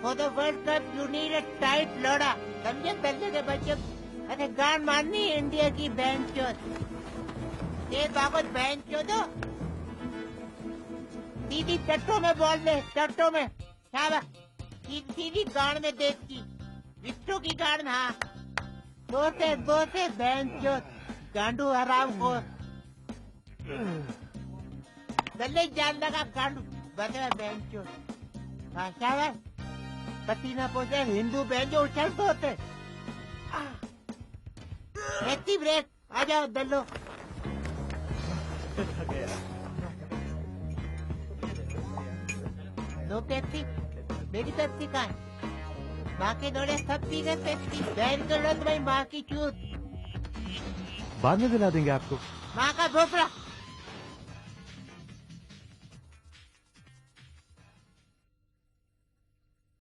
For the World Cup, you need a tight लोड़ा. समझे पहले के बच्चे? अरे गान मारनी इंडिया की बैंड चोद. ये बाबत बैंड चोदो. सीधी टट्टों में बोल दे, टट्टों में. शाबाश. सीधी गान में देख की. विट्टो की गान हाँ. बोसे बैंड चोद. गांडू हराम को. गले जान लगा गांडू. बदला बैंड चोद. हाँ शाबाश. पसीना पोसे हिंदू बहन जो उछल तो होते. ब्रेक आ जाओ दल्लो. No Pepsi. मेरी पेप्सी कहाँ है? माँ के दौड़े सब पी गए पेप्सी. बहन को लग भाई माँ की चूत. बाद में दिला देंगे आपको. माँ का भोपड़ा.